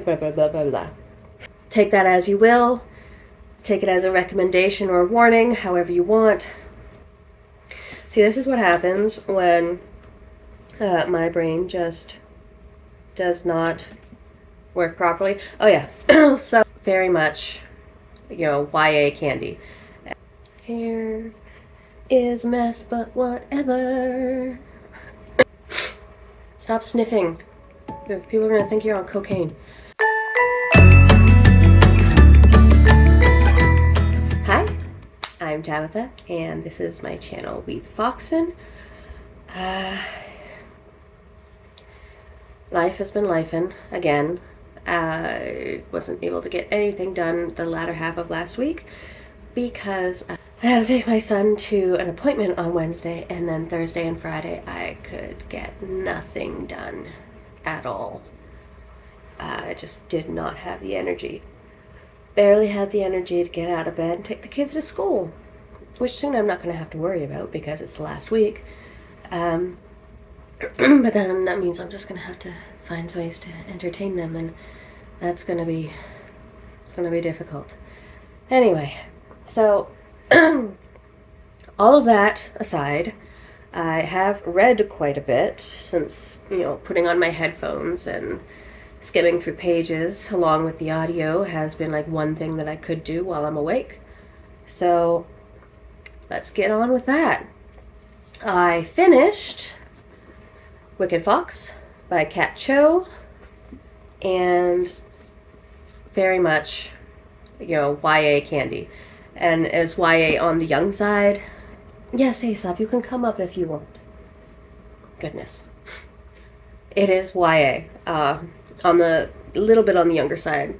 blah, blah, blah, blah, blah. Take that as you will. Take it as a recommendation or a warning, however you want. See, this is what happens when my brain just does not work properly. Oh yeah, so very much, YA candy. Here is a mess, but whatever. Stop sniffing. People are gonna think you're on cocaine. Hi, I'm Tabitha, and this is my channel, We the Foxen. Life has been lifing again. I wasn't able to get anything done the latter half of last week because I had to take my son to an appointment on Wednesday, and then Thursday and Friday I could get nothing done at all. I just did not have the energy. Barely had the energy to get out of bed and take the kids to school, which soon I'm not going to have to worry about because it's the last week. But then that means I'm just going to have to find ways to entertain them, and that's going to be difficult. Anyway, so all of that aside, I have read quite a bit since, putting on my headphones and skimming through pages along with the audio has been like one thing that I could do while I'm awake. So let's get on with that. I finished Wicked Fox by Kat Cho, and very much, YA candy. And as YA on the young side, yes, Aesop, you can come up if you want. Goodness. It is YA. On the little bit on the younger side.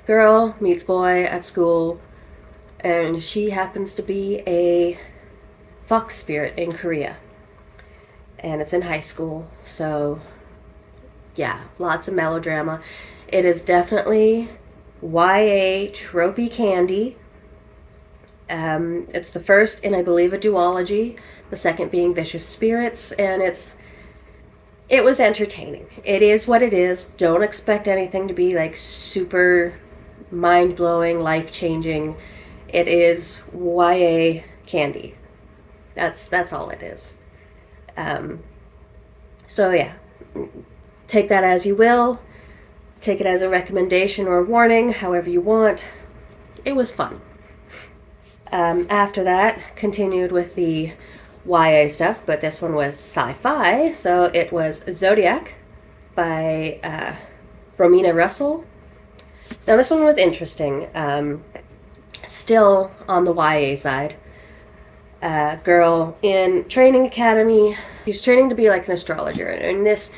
Girl meets boy at school, and she happens to be a fox spirit in Korea. And it's in high school, so yeah, lots of melodrama. It is definitely YA tropey candy. It's the first in, I believe, a duology, the second being Vicious Spirits, and it was entertaining. It is what it is. Don't expect anything to be like super mind-blowing, life-changing. It is YA candy. That's all it is. So yeah, take that as you will. Take it as a recommendation or a warning, however you want. It was fun. After that, continued with the YA stuff, but this one was sci-fi, so it was Zodiac by Romina Russell. Now this one was interesting. Still on the YA side. Girl in training academy. She's training to be like an astrologer. In this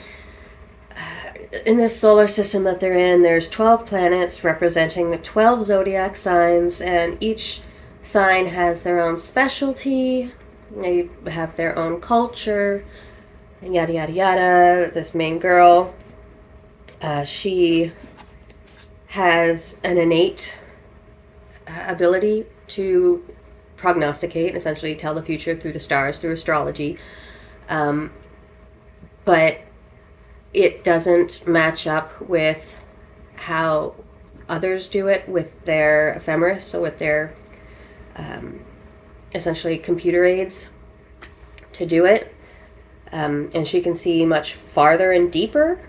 solar system that they're in, there's 12 planets representing the 12 zodiac signs, and each sign has their own specialty. They have their own culture, and yada yada yada. This main girl, she has an innate ability to prognosticate, essentially tell the future through the stars, through astrology. But it doesn't match up with how others do it with their ephemeris, so with their essentially computer aids to do it. And she can see much farther and deeper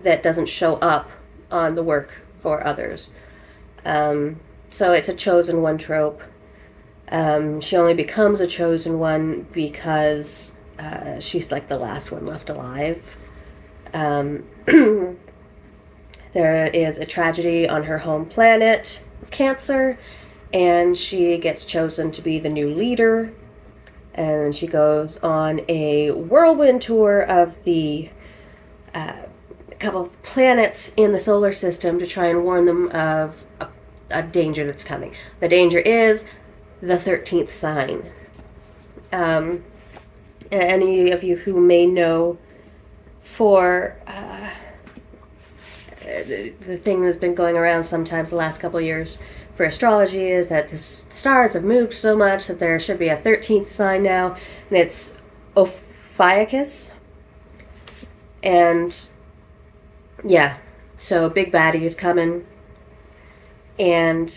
that doesn't show up on the work for others. So it's a chosen one trope. She only becomes a chosen one because she's like the last one left alive. There is a tragedy on her home planet of cancer, and she gets chosen to be the new leader. And she goes on a whirlwind tour of the couple of planets in the solar system to try and warn them of a danger that's coming. The danger is the 13th sign. Any of you who may know, for the thing that's been going around sometimes the last couple of years for astrology is that the stars have moved so much that there should be a 13th sign now, and it's Ophiuchus. And yeah, So Big Baddie is coming, and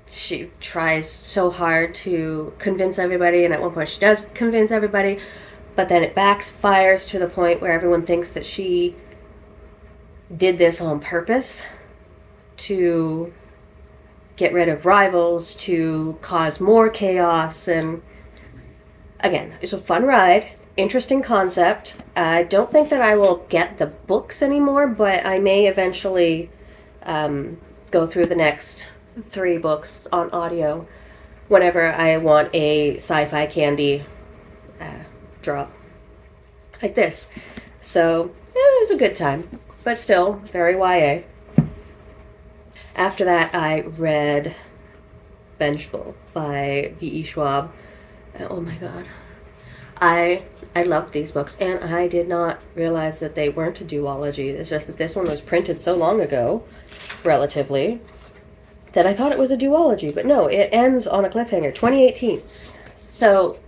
she tries so hard to convince everybody, and at one point she does convince everybody, but then it backfires to the point where everyone thinks that she did this on purpose to get rid of rivals, to cause more chaos. And again, it's a fun ride, interesting concept. I don't think that I will get the books anymore, but I may eventually go through the next 3 books on audio whenever I want a sci-fi candy drop like this. So it was a good time, but still very YA. After that, I read Vengeful by V.E. Schwab. Oh my god. I loved these books, and I did not realize that they weren't a duology. It's just that this one was printed so long ago, relatively, that I thought it was a duology. But no, it ends on a cliffhanger, 2018. So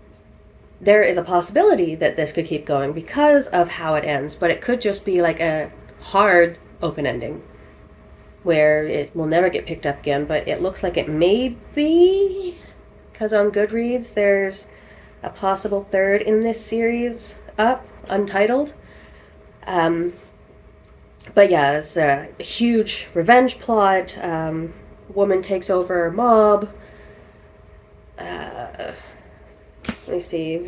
there is a possibility that this could keep going because of how it ends, but it could just be like a hard open ending where it will never get picked up again. But it looks like it may be, because on Goodreads there's a possible 3rd in this series up, untitled. But yeah, it's a huge revenge plot. Woman takes over a mob. Let me see.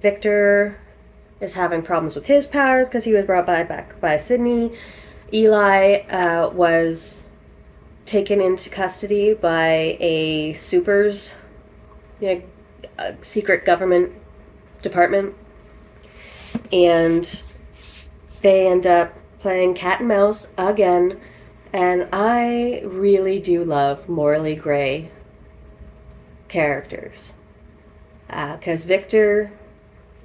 Victor is having problems with his powers because he was brought back by Sydney. Eli was taken into custody by a supers, a secret government department, and they end up playing cat and mouse again. And I really do love morally gray characters, because Victor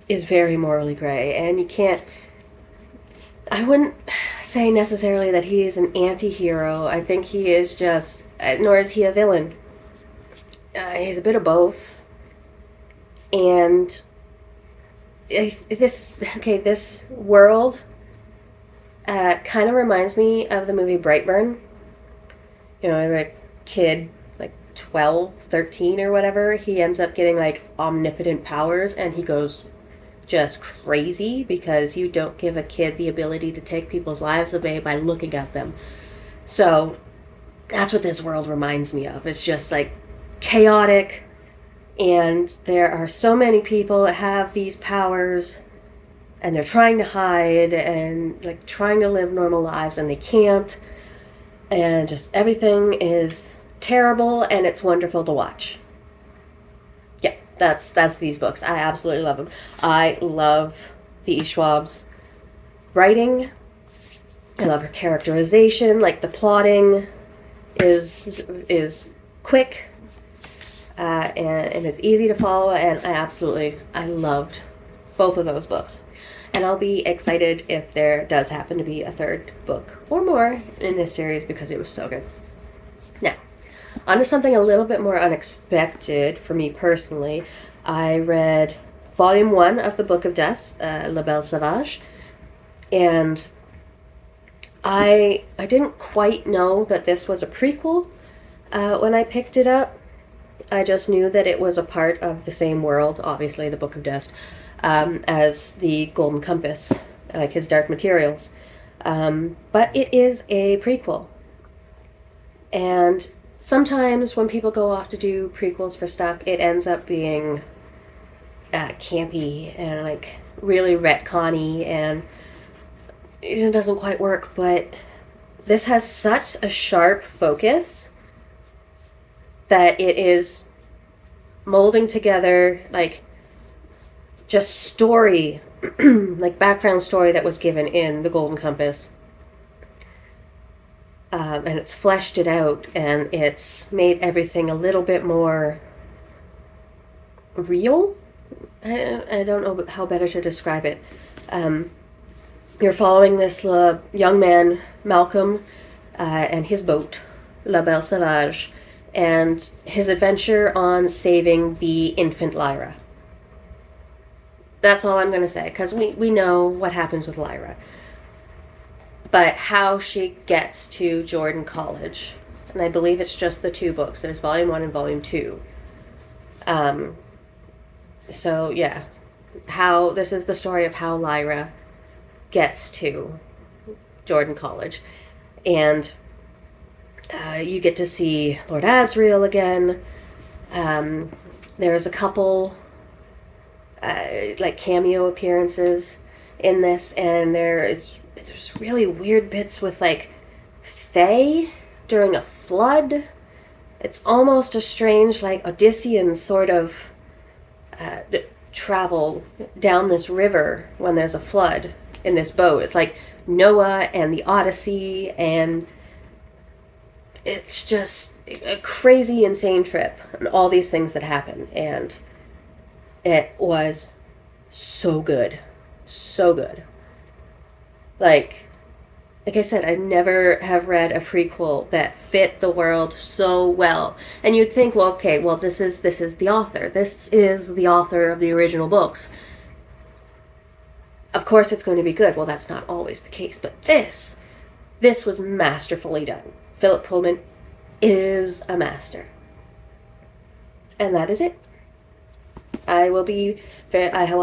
is very morally gray, and I wouldn't say necessarily that he is an anti-hero. I think he is just, nor is he a villain. He's a bit of both. And this world kind of reminds me of the movie Brightburn. A kid, like 12, 13 or whatever, he ends up getting like omnipotent powers, and he goes just crazy because you don't give a kid the ability to take people's lives away by looking at them. So that's what this world reminds me of. It's just like chaotic, and there are so many people that have these powers, and they're trying to hide and like trying to live normal lives, and they can't, and just everything is terrible, and it's wonderful to watch. Yeah, that's these books. I absolutely love them. I love V.E. Schwab's writing. I love her characterization. Like, the plotting is quick and is easy to follow, and I loved both of those books. And I'll be excited if there does happen to be a 3rd book or more in this series, because it was so good. Now, on to something a little bit more unexpected for me personally. I read Volume 1 of the Book of Dust, La Belle Sauvage, and I didn't quite know that this was a prequel when I picked it up. I just knew that it was a part of the same world, obviously the Book of Dust, as the Golden Compass, like his Dark Materials. But it is a prequel. And sometimes when people go off to do prequels for stuff, it ends up being campy and like really retconny, and it doesn't quite work. But this has such a sharp focus that it is molding together like just story, like background story that was given in the Golden Compass. And it's fleshed it out, and it's made everything a little bit more real. I don't know how better to describe it. You're following this young man, Malcolm, and his boat, La Belle Sauvage, and his adventure on saving the infant Lyra. That's all I'm going to say, because we know what happens with Lyra. But how she gets to Jordan College, and I believe it's just the 2 books. There's Volume 1 and Volume 2. So, yeah. This is the story of how Lyra gets to Jordan College. And you get to see Lord Asriel again. There's a couple like cameo appearances in this, and there's really weird bits with like Fae during a flood. It's almost a strange like Odyssean sort of travel down this river when there's a flood in this boat. It's like Noah and the Odyssey, and it's just a crazy, insane trip, and all these things that happen, and it was so good. So good. Like I said, I never have read a prequel that fit the world so well. And you'd think, well, okay, well, this is the author. This is the author of the original books. Of course it's going to be good. Well, that's not always the case. But this was masterfully done. Philip Pullman is a master. And that is it. I will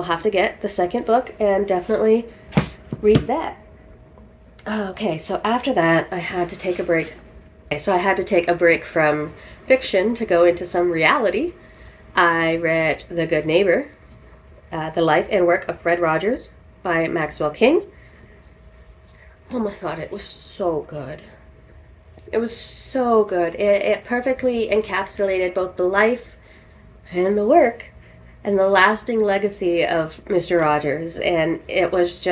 have to get the 2nd book and definitely read that. Okay, so after that, I had to take a break. So I had to take a break from fiction to go into some reality. I read The Good Neighbor, The Life and Work of Fred Rogers by Maxwell King. Oh my god, it was so good. It was so good. It perfectly encapsulated both the life and the work and the lasting legacy of Mr. Rogers. And it was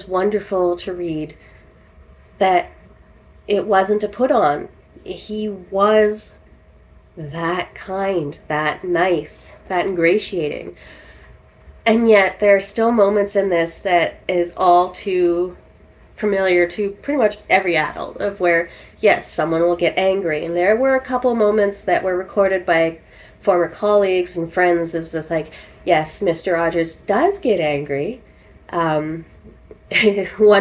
wonderful to read that it wasn't a put on. He was that kind, that nice, that ingratiating. And yet there are still moments in this that is all too familiar to pretty much every adult, of where, yes, someone will get angry. And there were a couple moments that were recorded by former colleagues and friends. It was just like, yes, Mr. Rogers does get angry. One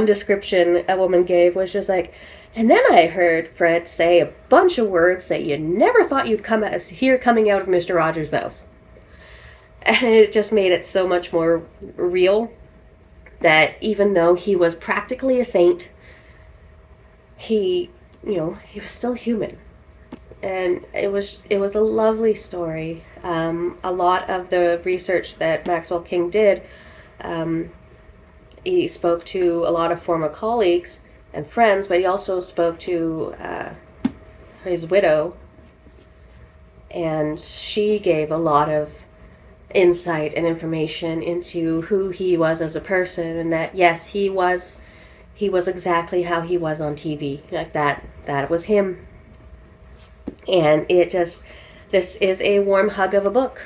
description a woman gave was just like, and then I heard Fred say a bunch of words that you never thought you'd hear coming out of Mr. Rogers' mouth. And it just made it so much more real that even though he was practically a saint, he was still human. And it was a lovely story. A lot of the research that Maxwell King did, he spoke to a lot of former colleagues and friends, but he also spoke to his widow, and she gave a lot of insight and information into who he was as a person, and that yes, he was exactly how he was on TV. Like that was him. And this is a warm hug of a book,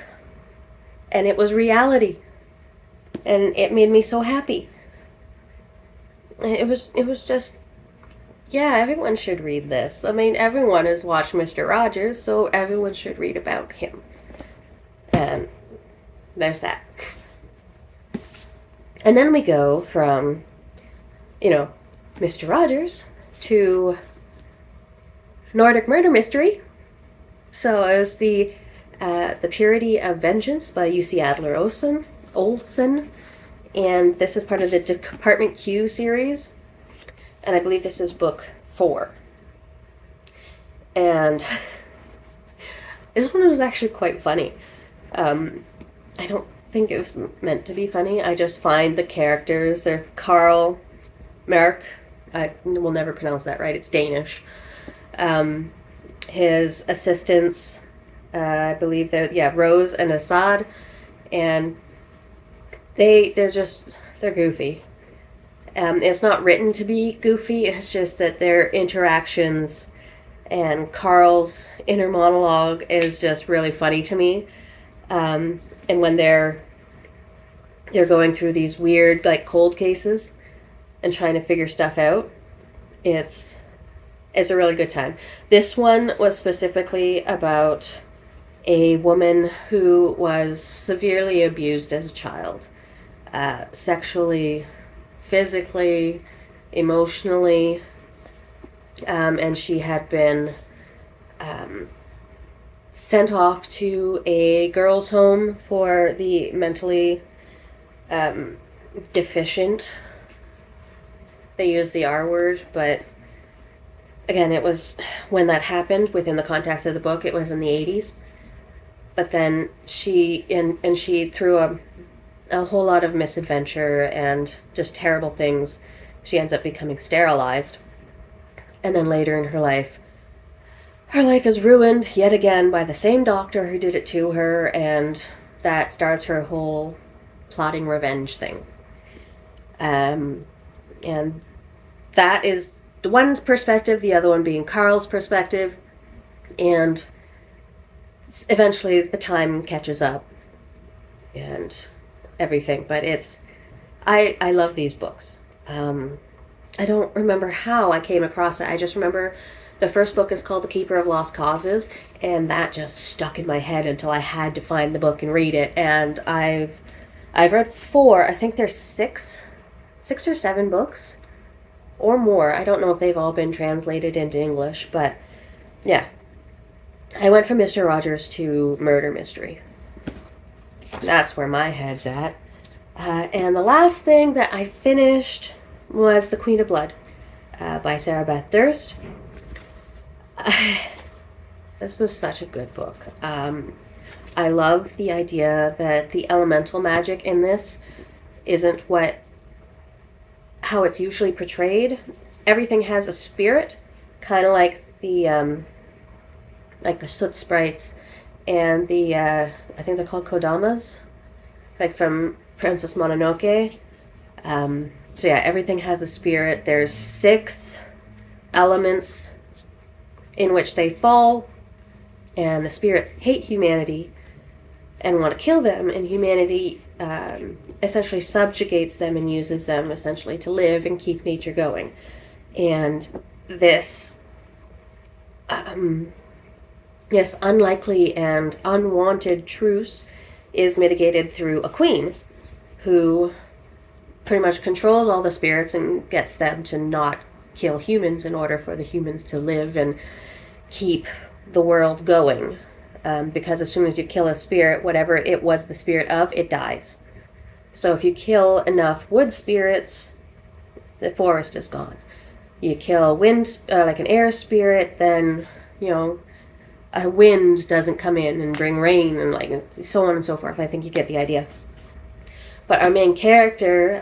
and it was reality, and it made me so happy. It was just, yeah, everyone should read this. I mean, everyone has watched Mr. Rogers, so everyone should read about him. And there's that. And then we go from, Mr. Rogers to Nordic Murder Mystery. So it was the Purity of Vengeance by U.C. Adler Olsen. And this is part of the Department Q series. And I believe this is book 4. And this one was actually quite funny. I don't think it was meant to be funny. I just find the characters, they're Carl, Merk, I will never pronounce that right, it's Danish. His assistants, I believe Rose and Assad, and they're goofy. It's not written to be goofy, it's just that their interactions and Carl's inner monologue is just really funny to me. And when they're going through these weird, like, cold cases and trying to figure stuff out, it's a really good time. This one was specifically about a woman who was severely abused as a child, sexually, physically, emotionally, and she had been sent off to a girls' home for the mentally deficient. They use the R word, but again, it was when that happened within the context of the book, it was in the 80s. But then she, and she, through a whole lot of misadventure and just terrible things, she ends up becoming sterilized. And then later in her life is ruined yet again by the same doctor who did it to her, and that starts her whole plotting revenge thing. And that is the one's perspective, the other one being Carl's perspective, and eventually the time catches up and everything. But I love these books. I don't remember how I came across it. I just remember the first book is called The Keeper of Lost Causes, and that just stuck in my head until I had to find the book and read it. And I've read 4. I think there's 6 or 7 books or more. I don't know if they've all been translated into English, but yeah. I went from Mr. Rogers to murder mystery. That's where my head's at. And the last thing that I finished was The Queen of Blood by Sarah Beth Durst. This was such a good book. I love the idea that the elemental magic in this isn't how it's usually portrayed. Everything has a spirit, kind of like the soot sprites and the I think they're called kodamas, like from Princess Mononoke. So yeah, everything has a spirit. There's 6 elements in which they fall, and the spirits hate humanity and want to kill them, and humanity essentially subjugates them and uses them essentially to live and keep nature going. And this unlikely and unwanted truce is mitigated through a queen who pretty much controls all the spirits and gets them to not kill humans in order for the humans to live and keep the world going. Because as soon as you kill a spirit, whatever it was the spirit of, it dies. So if you kill enough wood spirits, the forest is gone. You kill wind, like an air spirit, then, a wind doesn't come in and bring rain, and like so on and so forth. I think you get the idea. But our main character,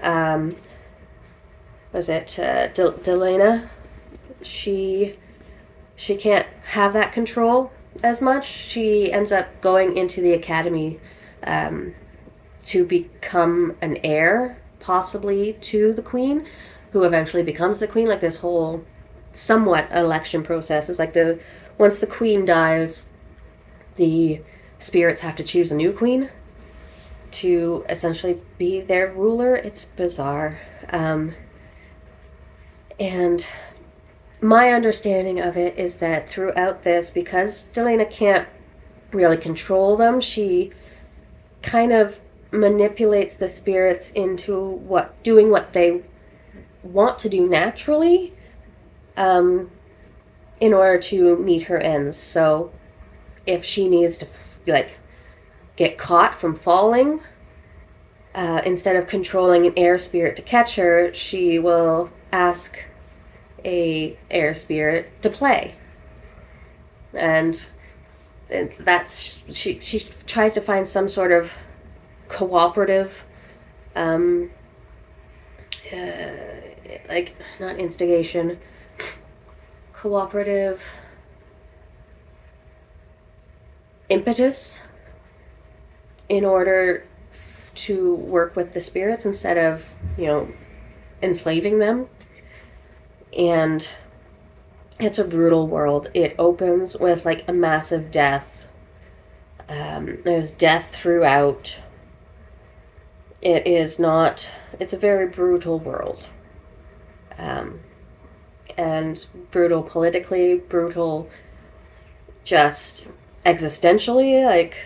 Delena? She can't have that control as much. She ends up going into the academy to become an heir, possibly to the queen, who eventually becomes the queen. Like this whole somewhat election process is like once the queen dies, the spirits have to choose a new queen to essentially be their ruler. It's bizarre. And my understanding of it is that throughout this, because Delena can't really control them, she kind of manipulates the spirits into doing what they want to do naturally, in order to meet her ends. So if she needs to get caught from falling, instead of controlling an air spirit to catch her, she will ask a air spirit to play. And that's she tries to find some sort of cooperative, not instigation, cooperative impetus in order to work with the spirits instead of, enslaving them. And it's a brutal world. It opens with a massive death. There's death throughout. It's a very brutal world. And brutal politically, brutal just existentially, like,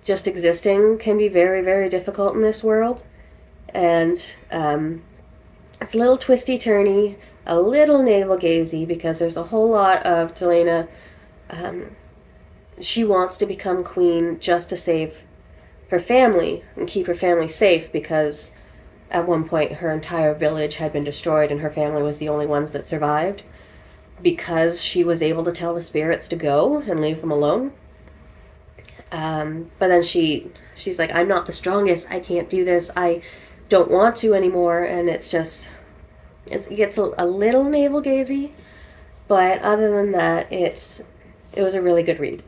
just existing can be very, very difficult in this world. And it's a little twisty-turny, a little navel-gazy, because there's a whole lot of Delena. She wants to become queen just to save her family and keep her family safe, because at one point her entire village had been destroyed and her family was the only ones that survived because she was able to tell the spirits to go and leave them alone. But then she's like, I'm not the strongest, I can't do this, I don't want to anymore, and it gets a little navel-gazy, but other than that, it was a really good read.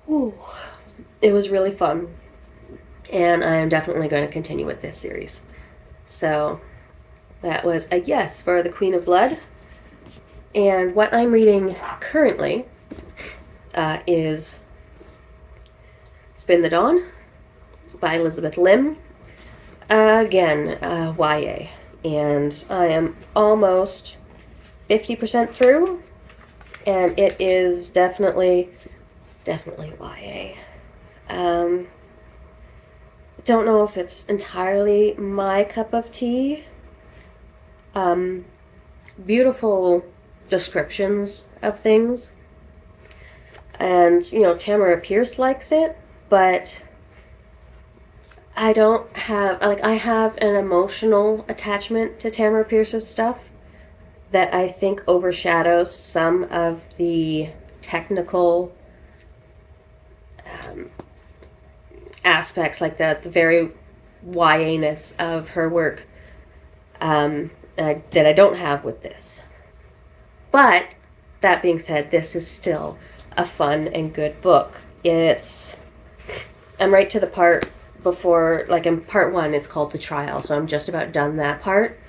Ooh. It was really fun, and I am definitely going to continue with this series. So that was a yes for The Queen of Blood. And what I'm reading currently is Spin the Dawn by Elizabeth Lim. Again, YA. And I am almost 50% through, and it is definitely YA. Don't know if it's entirely my cup of tea. Beautiful descriptions of things. And, Tamara Pierce likes it, but I don't have, I have an emotional attachment to Tamara Pierce's stuff that I think overshadows some of the technical aspects, like the very YA-ness of her work, that I don't have with this. But that being said, this is still a fun and good book. I'm right to the part before, like in part 1, it's called The Trial, so I'm just about done that part,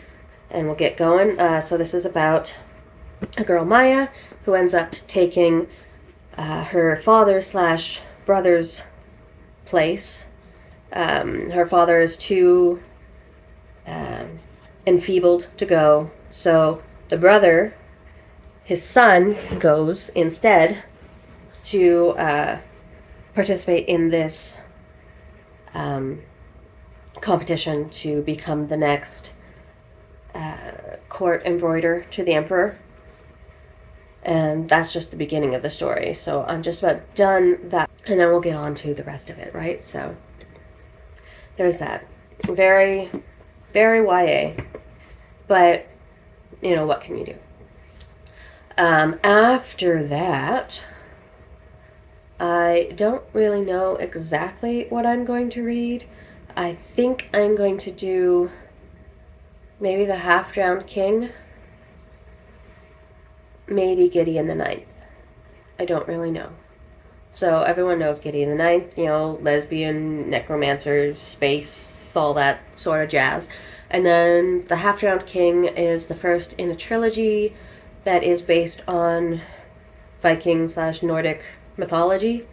and we'll get going. So this is about a girl, Maya, who ends up taking her father/brother's place. Her father is too enfeebled to go, so the brother, his son, goes instead to participate in this competition to become the next court embroider to the emperor. And that's just the beginning of the story. So I'm just about done that. And then we'll get on to the rest of it, right? So there's that. Very, very YA. But, what can you do? After that, I don't really know exactly what I'm going to read. I think I'm going to do maybe The Half-Drowned King. Maybe Gideon the Ninth. I don't really know. So everyone knows Gideon the Ninth, lesbian, necromancer, space, all that sort of jazz. And then The Half-Drowned King is the first in a trilogy that is based on Viking/Nordic mythology.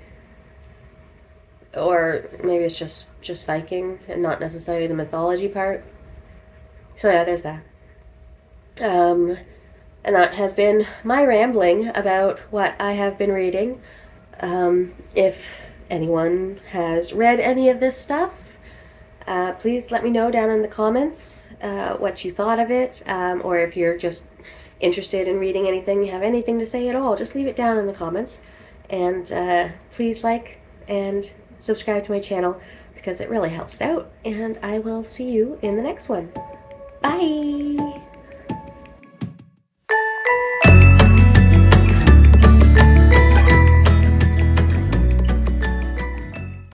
Or maybe it's just Viking and not necessarily the mythology part. So yeah, there's that. And that has been my rambling about what I have been reading. If anyone has read any of this stuff, please let me know down in the comments what you thought of it, or if you're just interested in reading anything, you have anything to say at all, just leave it down in the comments. And please like and subscribe to my channel, because it really helps out. And I will see you in the next one. Bye!